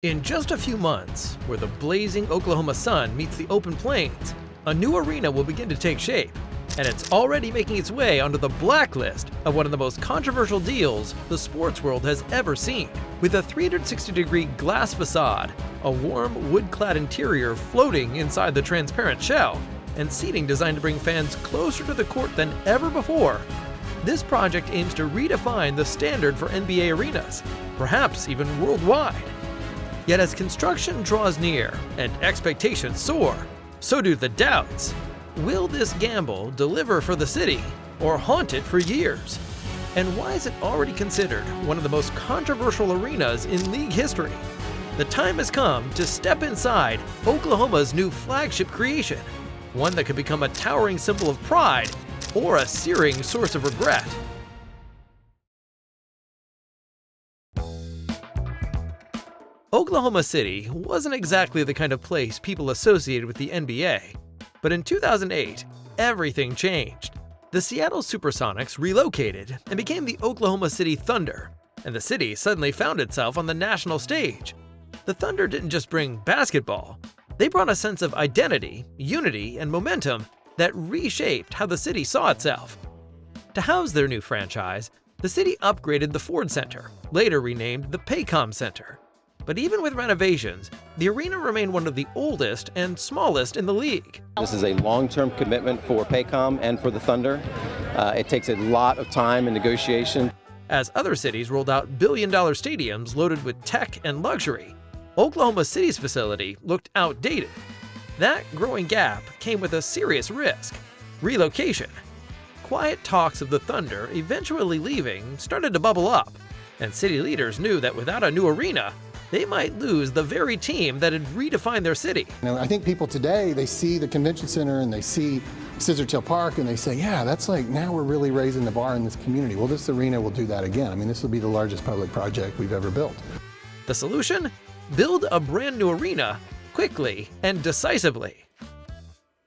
In just a few months, where the blazing Oklahoma sun meets the open plains, a new arena will begin to take shape, and it's already making its way onto the blacklist of one of the most controversial deals the sports world has ever seen. With a 360-degree glass facade, a warm wood-clad interior floating inside the transparent shell, and seating designed to bring fans closer to the court than ever before, this project aims to redefine the standard for NBA arenas, perhaps even worldwide. Yet as construction draws near and expectations soar, so do the doubts. Will this gamble deliver for the city or haunt it for years? And why is it already considered one of the most controversial arenas in league history? The time has come to step inside Oklahoma's new flagship creation, one that could become a towering symbol of pride or a searing source of regret. Oklahoma City wasn't exactly the kind of place people associated with the NBA, but in 2008, everything changed. The Seattle Supersonics relocated and became the Oklahoma City Thunder, and the city suddenly found itself on the national stage. The Thunder didn't just bring basketball, they brought a sense of identity, unity, and momentum that reshaped how the city saw itself. To house their new franchise, the city upgraded the Ford Center, later renamed the Paycom Center. But even with renovations, the arena remained one of the oldest and smallest in the league. This is a long-term commitment for Paycom and for the Thunder. It takes a lot of time and negotiation. As other cities rolled out billion-dollar stadiums loaded with tech and luxury, Oklahoma City's facility looked outdated. That growing gap came with a serious risk: relocation. Quiet talks of the Thunder eventually leaving started to bubble up, and city leaders knew that without a new arena, they might lose the very team that had redefined their city. I think people today, they see the convention center and they see Scissortail Park and they say, yeah, that's like, now we're really raising the bar in this community. Well, this arena will do that again. I mean, this will be the largest public project we've ever built. The solution? Build a brand new arena quickly and decisively.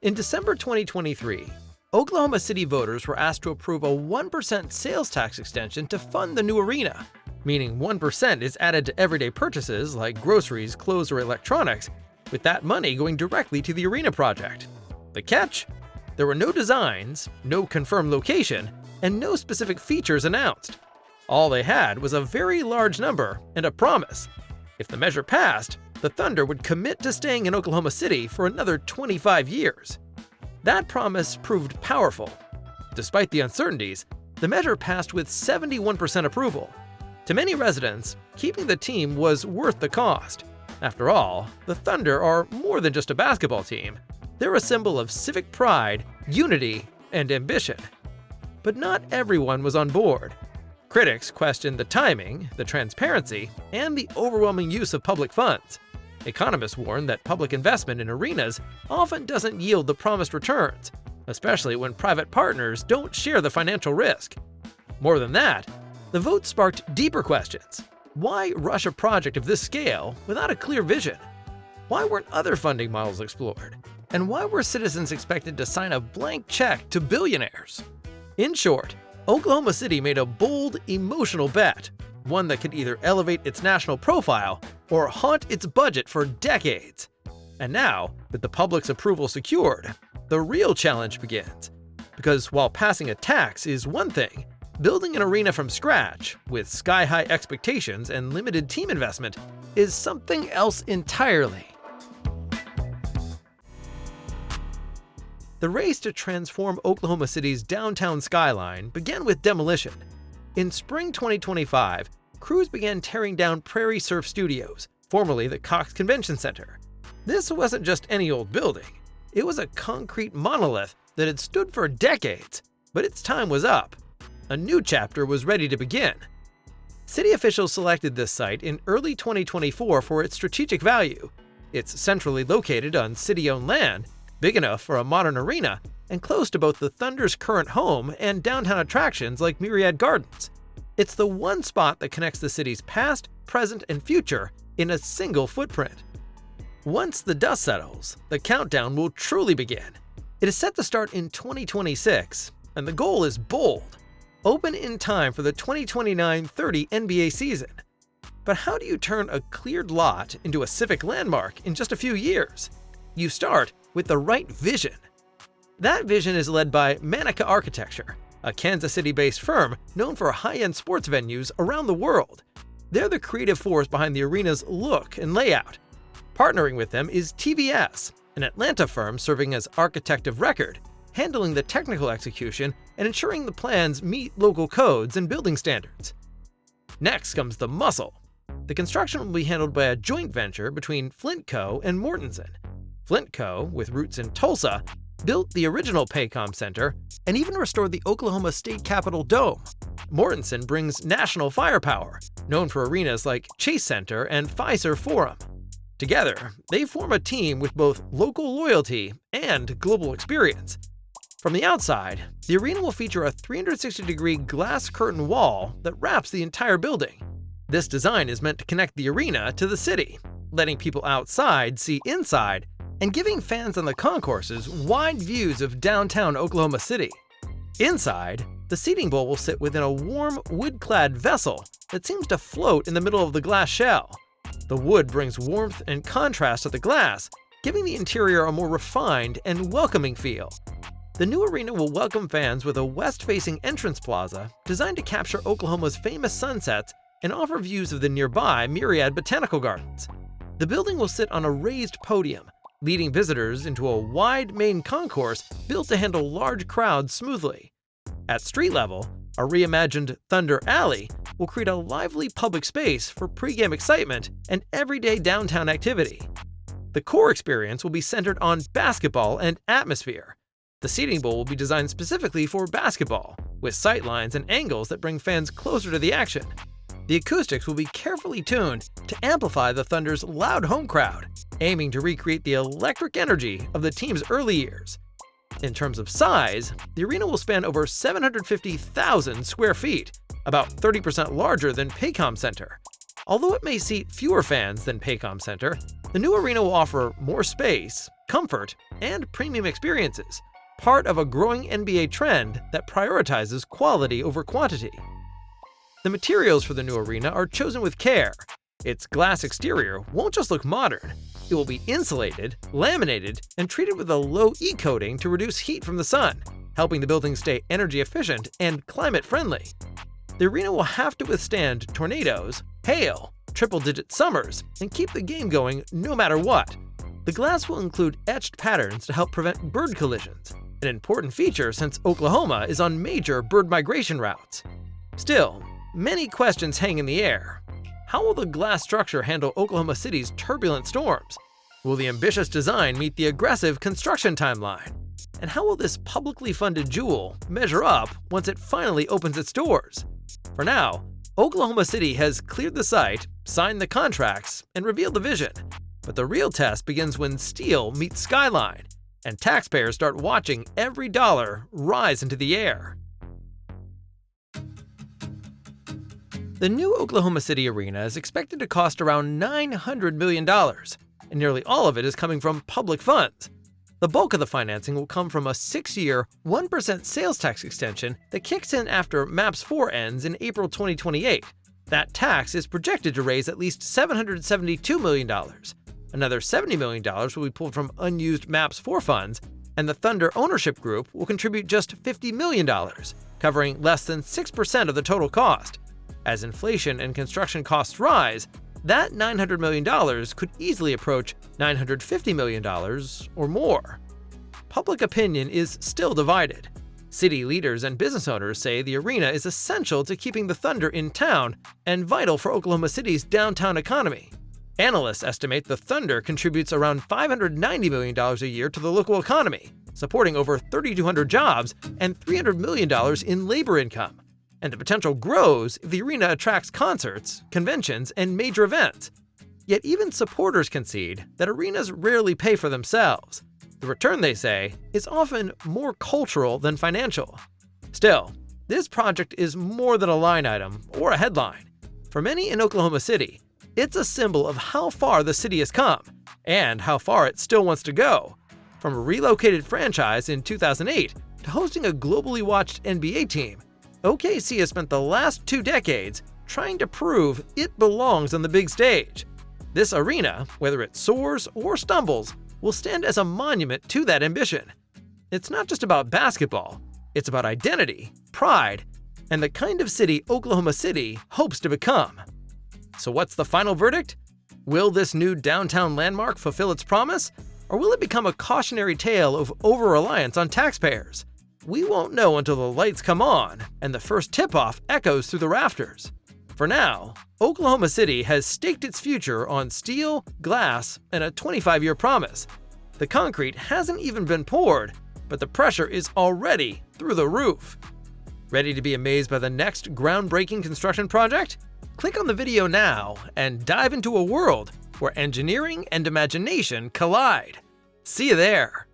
In December 2023, Oklahoma City voters were asked to approve a 1% sales tax extension to fund the new arena, meaning 1% is added to everyday purchases like groceries, clothes, or electronics, with that money going directly to the arena project. The catch? There were no designs, no confirmed location, and no specific features announced. All they had was a very large number and a promise. If the measure passed, the Thunder would commit to staying in Oklahoma City for another 25 years. That promise proved powerful. Despite the uncertainties, the measure passed with 71% approval. To many residents, keeping the team was worth the cost. After all, the Thunder are more than just a basketball team. They're a symbol of civic pride, unity, and ambition. But not everyone was on board. Critics questioned the timing, the transparency, and the overwhelming use of public funds. Economists warn that public investment in arenas often doesn't yield the promised returns, especially when private partners don't share the financial risk. More than that, the vote sparked deeper questions. Why rush a project of this scale without a clear vision? Why weren't other funding models explored? And why were citizens expected to sign a blank check to billionaires? In short, Oklahoma City made a bold, emotional bet, one that could either elevate its national profile or haunt its budget for decades. And now, with the public's approval secured, the real challenge begins. Because while passing a tax is one thing, building an arena from scratch, with sky-high expectations and limited team investment, is something else entirely. The race to transform Oklahoma City's downtown skyline began with demolition. In spring 2025, crews began tearing down Prairie Surf Studios, formerly the Cox Convention Center. This wasn't just any old building. It was a concrete monolith that had stood for decades, but its time was up. A new chapter was ready to begin. City officials selected this site in early 2024 for its strategic value. It's centrally located on city-owned land, big enough for a modern arena, and close to both the Thunder's current home and downtown attractions like Myriad Gardens. It's the one spot that connects the city's past, present, and future in a single footprint. Once the dust settles, the countdown will truly begin. It is set to start in 2026, and the goal is bold: open in time for the 2029-30 NBA season. But how do you turn a cleared lot into a civic landmark in just a few years? You start with the right vision. That vision is led by Manica Architecture, a Kansas City-based firm known for high-end sports venues around the world. They're the creative force behind the arena's look and layout. Partnering with them is TVS, an Atlanta firm serving as architect of record, handling the technical execution and ensuring the plans meet local codes and building standards. Next comes the muscle. The construction will be handled by a joint venture between Flint Co. and Mortensen. Flint Co., with roots in Tulsa, built the original Paycom Center and even restored the Oklahoma State Capitol Dome. Mortensen brings national firepower, known for arenas like Chase Center and Fiserv Forum. Together, they form a team with both local loyalty and global experience. From the outside, the arena will feature a 360-degree glass curtain wall that wraps the entire building. This design is meant to connect the arena to the city, letting people outside see inside and giving fans on the concourses wide views of downtown Oklahoma City. Inside, the seating bowl will sit within a warm, wood-clad vessel that seems to float in the middle of the glass shell. The wood brings warmth and contrast to the glass, giving the interior a more refined and welcoming feel. The new arena will welcome fans with a west-facing entrance plaza designed to capture Oklahoma's famous sunsets and offer views of the nearby Myriad Botanical Gardens. The building will sit on a raised podium, leading visitors into a wide main concourse built to handle large crowds smoothly. At street level, a reimagined Thunder Alley will create a lively public space for pre-game excitement and everyday downtown activity. The core experience will be centered on basketball and atmosphere. The seating bowl will be designed specifically for basketball, with sightlines and angles that bring fans closer to the action. The acoustics will be carefully tuned to amplify the Thunder's loud home crowd, aiming to recreate the electric energy of the team's early years. In terms of size, the arena will span over 750,000 square feet, about 30% larger than Paycom Center. Although it may seat fewer fans than Paycom Center, the new arena will offer more space, comfort, and premium experiences, part of a growing NBA trend that prioritizes quality over quantity. The materials for the new arena are chosen with care. Its glass exterior won't just look modern. It will be insulated, laminated, and treated with a low E coating to reduce heat from the sun, helping the building stay energy efficient and climate friendly. The arena will have to withstand tornadoes, hail, triple-digit summers, and keep the game going no matter what. The glass will include etched patterns to help prevent bird collisions, an important feature since Oklahoma is on major bird migration routes. Still, many questions hang in the air. How will the glass structure handle Oklahoma City's turbulent storms? Will the ambitious design meet the aggressive construction timeline? And how will this publicly funded jewel measure up once it finally opens its doors? For now, Oklahoma City has cleared the site, signed the contracts, and revealed the vision. But the real test begins when steel meets skyline, and taxpayers start watching every dollar rise into the air. The new Oklahoma City arena is expected to cost around $900 million, and nearly all of it is coming from public funds. The bulk of the financing will come from a 6-year, 1% sales tax extension that kicks in after MAPS 4 ends in April 2028. That tax is projected to raise at least $772 million. Another $70 million will be pulled from unused MAPS 4 funds, and the Thunder ownership group will contribute just $50 million, covering less than 6% of the total cost. As inflation and construction costs rise, that $900 million could easily approach $950 million or more. Public opinion is still divided. City leaders and business owners say the arena is essential to keeping the Thunder in town and vital for Oklahoma City's downtown economy. Analysts estimate the Thunder contributes around $590 million a year to the local economy, supporting over 3,200 jobs and $300 million in labor income. And the potential grows if the arena attracts concerts, conventions, and major events. Yet even supporters concede that arenas rarely pay for themselves. The return, they say, is often more cultural than financial. Still, this project is more than a line item or a headline. For many in Oklahoma City, it's a symbol of how far the city has come and how far it still wants to go. From a relocated franchise in 2008 to hosting a globally watched NBA team, OKC has spent the last 2 decades trying to prove it belongs on the big stage. This arena, whether it soars or stumbles, will stand as a monument to that ambition. It's not just about basketball, it's about identity, pride, and the kind of city Oklahoma City hopes to become. So what's the final verdict? Will this new downtown landmark fulfill its promise, or will it become a cautionary tale of over-reliance on taxpayers? We won't know until the lights come on and the first tip-off echoes through the rafters. For now, Oklahoma City has staked its future on steel, glass, and a 25-year promise. The concrete hasn't even been poured, but the pressure is already through the roof. Ready to be amazed by the next groundbreaking construction project? Click on the video now and dive into a world where engineering and imagination collide. See you there!